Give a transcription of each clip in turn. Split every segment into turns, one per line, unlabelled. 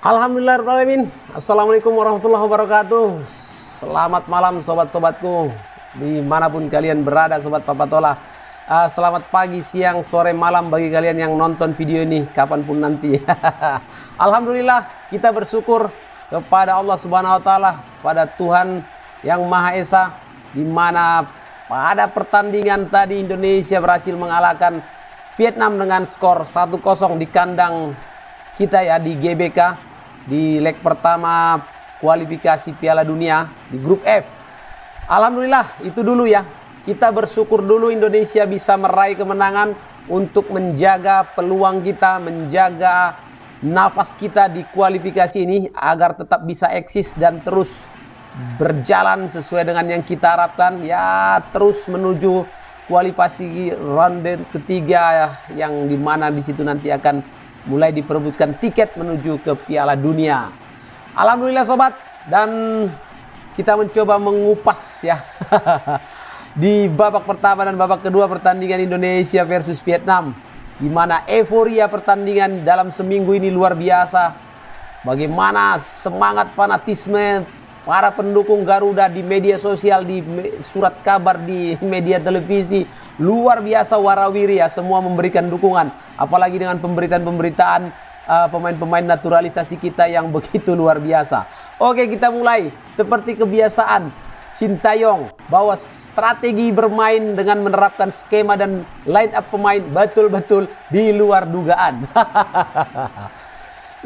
Alhamdulillahirrahmanirrahim. Assalamualaikum warahmatullahi wabarakatuh. Selamat malam sobat-sobatku, dimanapun kalian berada, sobat Papatola. Selamat pagi, siang, sore, malam bagi kalian yang nonton video ini kapanpun nanti. Alhamdulillah, kita bersyukur kepada Allah Subhanahu Wa Taala, pada Tuhan yang Maha Esa, di mana pada pertandingan tadi Indonesia berhasil mengalahkan Vietnam dengan skor 1-0 di kandang kita ya, di GBK, di leg pertama kualifikasi Piala Dunia di grup F. Alhamdulillah, itu dulu ya. Kita bersyukur dulu Indonesia bisa meraih kemenangan untuk menjaga peluang kita, menjaga nafas kita di kualifikasi ini agar tetap bisa eksis dan terus berjalan sesuai dengan yang kita harapkan ya, terus menuju kualifikasi ronde ketiga ya, yang dimana di situ nanti akan mulai diperebutkan tiket menuju ke Piala Dunia. Alhamdulillah sobat, dan kita mencoba mengupas ya di babak pertama dan babak kedua pertandingan Indonesia versus Vietnam, di mana euforia pertandingan dalam seminggu ini luar biasa. Bagaimana semangat fanatisme para pendukung Garuda di media sosial, di surat kabar, di media televisi, luar biasa warawiri ya, semua memberikan dukungan. Apalagi dengan pemberitaan-pemberitaan pemain-pemain naturalisasi kita yang begitu luar biasa. Oke, kita mulai. Seperti kebiasaan Sintayong bawa strategi bermain dengan menerapkan skema dan line up pemain betul-betul di luar dugaan.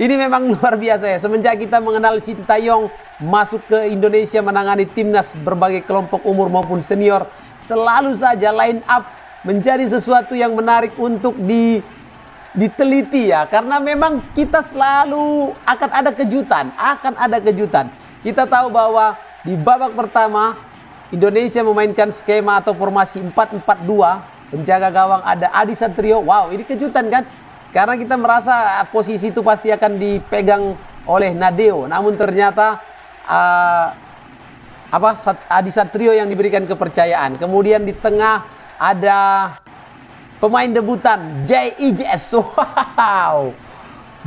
Ini memang luar biasa ya. Semenjak kita mengenal Sintayong masuk ke Indonesia menangani timnas berbagai kelompok umur maupun senior, selalu saja line up menjadi sesuatu yang menarik untuk diteliti ya. Karena memang kita selalu akan ada kejutan. Kita tahu bahwa di babak pertama Indonesia memainkan skema atau formasi 4-4-2. Penjaga gawang ada Adi Satrio. Wow, ini kejutan kan? Karena kita merasa posisi itu pasti akan dipegang oleh Nadeo. Namun ternyata Adi Satrio yang diberikan kepercayaan. Kemudian di tengah ada pemain debutan Jay Ijes. Wow,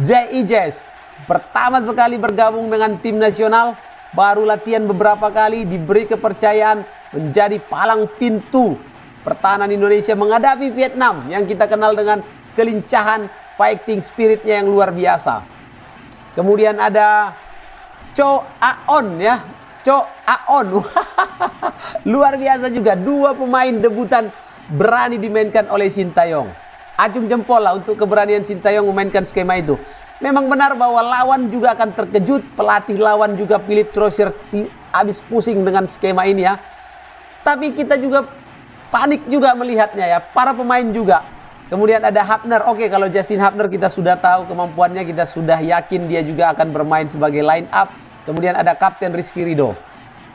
Jay Ijes pertama sekali bergabung dengan tim nasional, baru latihan beberapa kali, diberi kepercayaan menjadi palang pintu pertahanan Indonesia menghadapi Vietnam yang kita kenal dengan kelincahan fighting spiritnya yang luar biasa. Kemudian ada Cho Aon ya, Cho Aon. Luar biasa juga, dua pemain debutan berani dimainkan oleh Sintayong. Acung jempol lah untuk keberanian Sintayong memainkan skema itu. Memang benar bahwa lawan juga akan terkejut, pelatih lawan juga Philip Trosser habis pusing dengan skema ini ya. Tapi kita juga panik juga melihatnya ya, para pemain juga. Kemudian ada Hapner. Oke, kalau Justin Hapner kita sudah tahu kemampuannya, kita sudah yakin dia juga akan bermain sebagai line up. Kemudian ada Kapten Rizky Ridho.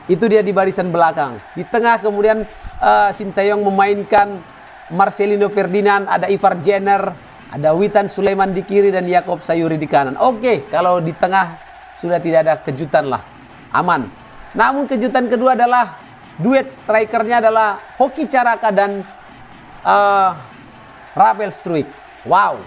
Itu dia di barisan belakang. Di tengah kemudian Sintayong memainkan Marcelino Ferdinand, ada Ivar Jenner, ada Witan Sulaiman di kiri dan Yakob Sayuri di kanan. Oke, kalau di tengah sudah tidak ada kejutan lah. Aman. Namun kejutan kedua adalah duet strikernya adalah Hoki Caraka dan Rafael Struijk. Wow.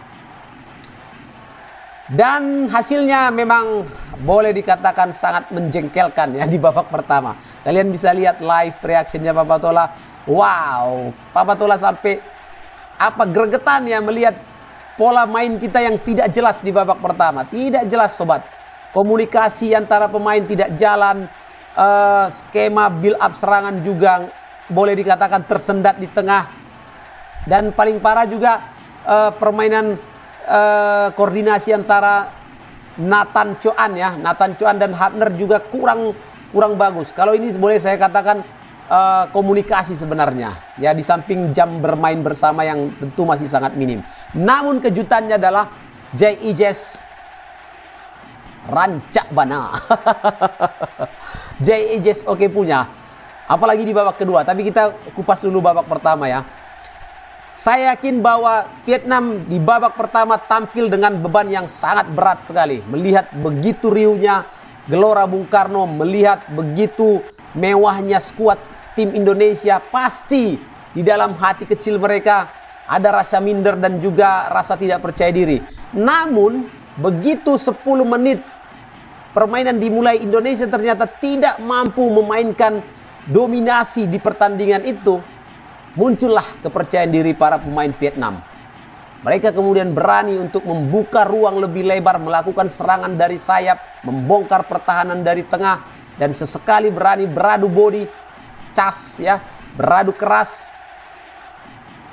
Dan hasilnya memang boleh dikatakan sangat menjengkelkan ya di babak pertama. Kalian bisa lihat live reactionnya Papatola. Wow, Papatola sampai gregetan ya melihat pola main kita yang tidak jelas di babak pertama. Tidak jelas sobat. Komunikasi antara pemain tidak jalan. Skema build up serangan juga boleh dikatakan tersendat di tengah. Dan paling parah juga permainan koordinasi antara Nathan Choan ya, Nathan Choan dan Hapner juga kurang bagus. Kalau ini boleh saya katakan komunikasi sebenarnya ya, di samping jam bermain bersama yang tentu masih sangat minim. Namun kejutannya adalah Jay Ijes rancak bana. Jay Ijes oke punya, apalagi di babak kedua. Tapi kita kupas dulu babak pertama ya. Saya yakin bahwa Vietnam di babak pertama tampil dengan beban yang sangat berat sekali. Melihat begitu riuhnya Gelora Bung Karno, melihat begitu mewahnya skuad tim Indonesia, pasti di dalam hati kecil mereka ada rasa minder dan juga rasa tidak percaya diri. Namun begitu 10 menit permainan dimulai, Indonesia ternyata tidak mampu memainkan dominasi di pertandingan itu, muncullah kepercayaan diri para pemain Vietnam. Mereka kemudian berani untuk membuka ruang lebih lebar, melakukan serangan dari sayap, membongkar pertahanan dari tengah, dan sesekali berani beradu body, cas ya, beradu keras,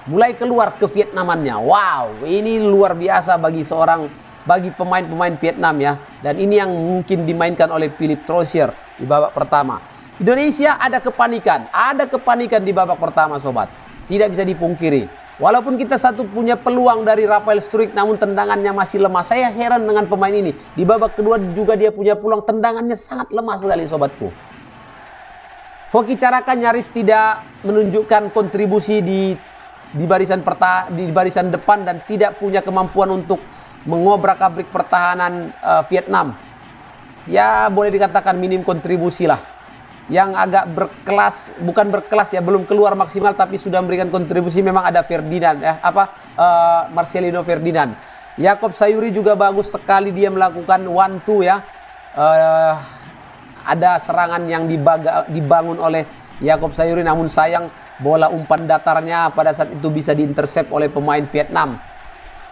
mulai keluar ke Vietnamannya. Wow, ini luar biasa bagi pemain-pemain Vietnam ya. Dan ini yang mungkin dimainkan oleh Philipp Trosier di babak pertama. Indonesia ada kepanikan di babak pertama, sobat. Tidak bisa dipungkiri. Walaupun kita punya peluang dari Rafael Struijk, namun tendangannya masih lemah. Saya heran dengan pemain ini. Di babak kedua juga dia punya peluang, tendangannya sangat lemah sekali, sobatku. Hoki Caraka nyaris tidak menunjukkan kontribusi di barisan depan dan tidak punya kemampuan untuk mengobrak-abrik pertahanan Vietnam. Ya, boleh dikatakan minim kontribusi lah. Yang agak berkelas, bukan berkelas ya, belum keluar maksimal tapi sudah memberikan kontribusi memang ada Ferdinand ya, Marcelino Ferdinand. Yakob Sayuri juga bagus sekali, dia melakukan 1-2 ya. Ada serangan yang dibangun oleh Yakob Sayuri, namun sayang bola umpan datarnya pada saat itu bisa diintercept oleh pemain Vietnam,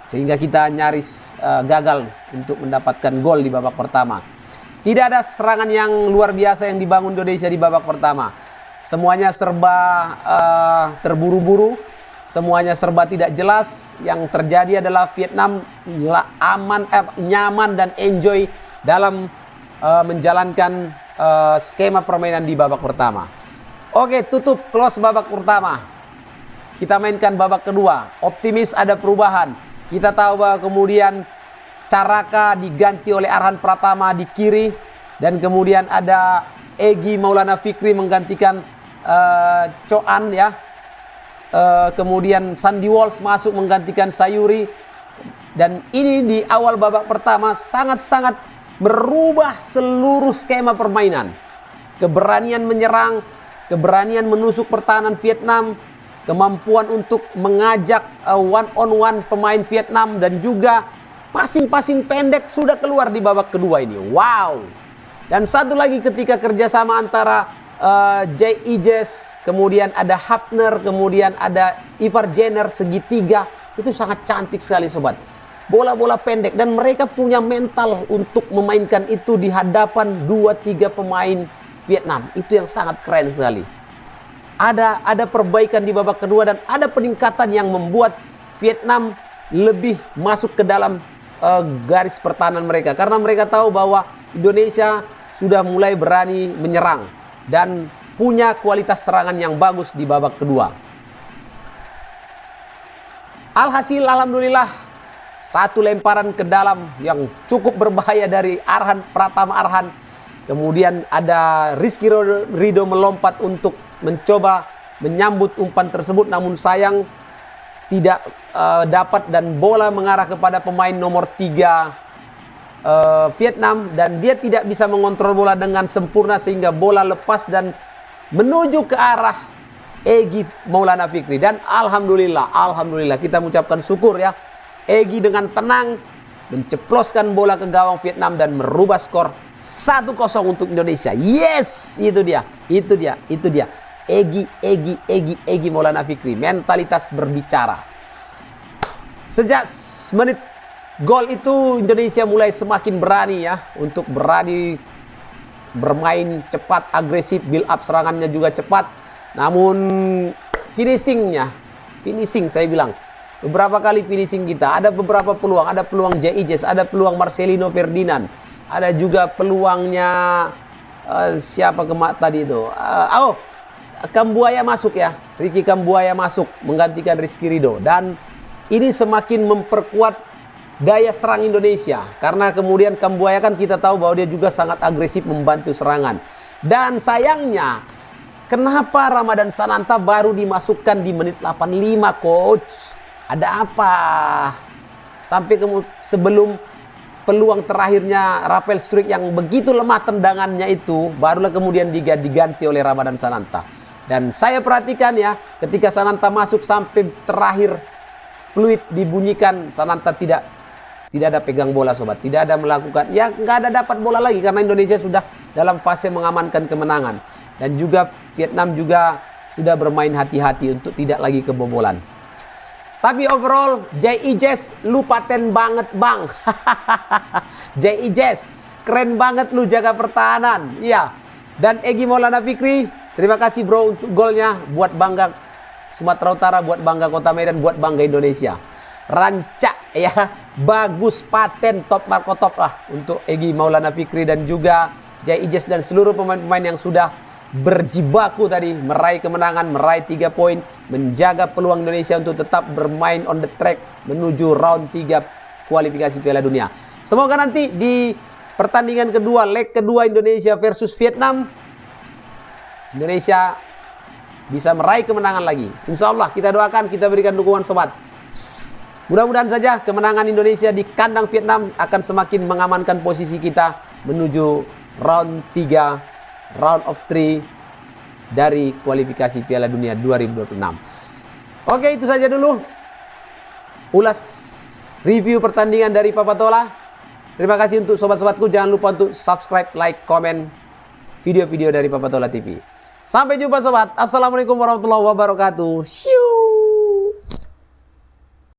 sehingga kita nyaris gagal untuk mendapatkan gol di babak pertama. Tidak ada serangan yang luar biasa yang dibangun Indonesia di babak pertama. Semuanya serba terburu-buru, semuanya serba tidak jelas. Yang terjadi adalah Vietnam nyaman dan enjoy dalam menjalankan skema permainan di babak pertama. Oke, tutup close babak pertama. Kita mainkan babak kedua. Optimis ada perubahan. Kita tahu bahwa kemudian Caraka diganti oleh Arhan Pratama di kiri, dan kemudian ada Egy Maulana Fikri menggantikan Coan ya. Kemudian Sandy Walsh masuk menggantikan Sayuri, dan ini di awal babak pertama sangat-sangat merubah seluruh skema permainan. Keberanian menyerang, keberanian menusuk pertahanan Vietnam, kemampuan untuk mengajak one-on-one pemain Vietnam, dan juga passing-passing pendek sudah keluar di babak kedua ini. Wow. Dan satu lagi ketika kerjasama antara Jay Ijes, kemudian ada Hapner, kemudian ada Ivar Jenner, segitiga, itu sangat cantik sekali, sobat. Bola-bola pendek, dan mereka punya mental untuk memainkan itu di hadapan 2-3 pemain Vietnam. Itu yang sangat keren sekali. Ada perbaikan di babak kedua, dan ada peningkatan yang membuat Vietnam lebih masuk ke dalam garis pertahanan mereka, karena mereka tahu bahwa Indonesia sudah mulai berani menyerang dan punya kualitas serangan yang bagus di babak kedua. Alhasil alhamdulillah, satu lemparan ke dalam yang cukup berbahaya dari Arhan Pratama Arhan. Kemudian ada Rizky Ridho melompat untuk mencoba menyambut umpan tersebut, namun sayang tidak dapat, dan bola mengarah kepada pemain nomor 3 Vietnam, dan dia tidak bisa mengontrol bola dengan sempurna sehingga bola lepas dan menuju ke arah Egy Maulana Fikri. Dan alhamdulillah kita mengucapkan syukur ya, Egy dengan tenang menceploskan bola ke gawang Vietnam dan merubah skor 1-0 untuk Indonesia. Yes, itu dia. Egy Maulana Fikri, mentalitas berbicara. Sejak menit gol itu Indonesia mulai semakin berani ya, untuk berani bermain cepat, agresif, build up serangannya juga cepat. Namun finishing saya bilang, beberapa kali finishing kita, ada beberapa peluang, ada peluang Jaijes, ada peluang Marcelino Ferdinand, ada juga peluangnya siapa tadi itu, Kambuaya masuk ya, Ricky Kambuaya masuk menggantikan Rizky Ridho, dan ini semakin memperkuat daya serang Indonesia, karena kemudian Kambuaya kan kita tahu bahwa dia juga sangat agresif membantu serangan. Dan sayangnya, kenapa Ramadan Sananta baru dimasukkan di menit 85, coach? Ada apa? Sampai sebelum peluang terakhirnya Rafael Struijk yang begitu lemah tendangannya itu, barulah kemudian diganti oleh Ramadan Sananta. Dan saya perhatikan ya, ketika Sananta masuk sampai terakhir peluit dibunyikan, Sananta tidak Tidak ada pegang bola sobat, tidak ada melakukan, ya nggak ada dapat bola lagi karena Indonesia sudah dalam fase mengamankan kemenangan. Dan juga Vietnam juga sudah bermain hati-hati untuk tidak lagi kebobolan. Tapi overall, J.I. Jazz lu paten banget bang. J.I. Jazz, keren banget lu jaga pertahanan. Iya. Dan Egy Maulana Fikri, terima kasih bro untuk golnya, buat bangga Sumatera Utara, buat bangga Kota Medan, buat bangga Indonesia. Rancak ya, bagus, paten, top marko top lah untuk Egy Maulana Fikri dan juga J.I. Jazz dan seluruh pemain-pemain yang sudah berjibaku tadi meraih kemenangan, meraih 3 poin, menjaga peluang Indonesia untuk tetap bermain on the track menuju round 3 kualifikasi Piala Dunia. Semoga nanti di pertandingan kedua, leg kedua Indonesia versus Vietnam, Indonesia bisa meraih kemenangan lagi. Insya Allah kita doakan, kita berikan dukungan sobat. Mudah-mudahan saja kemenangan Indonesia di kandang Vietnam akan semakin mengamankan posisi kita menuju round 3, round of 3 dari kualifikasi Piala Dunia 2026. Oke, itu saja dulu ulas review pertandingan dari Papa Tola. Terima kasih untuk sobat-sobatku. Jangan lupa untuk subscribe, like, komen video-video dari Papa Tola TV. Sampai jumpa sobat. Assalamualaikum warahmatullahi wabarakatuh.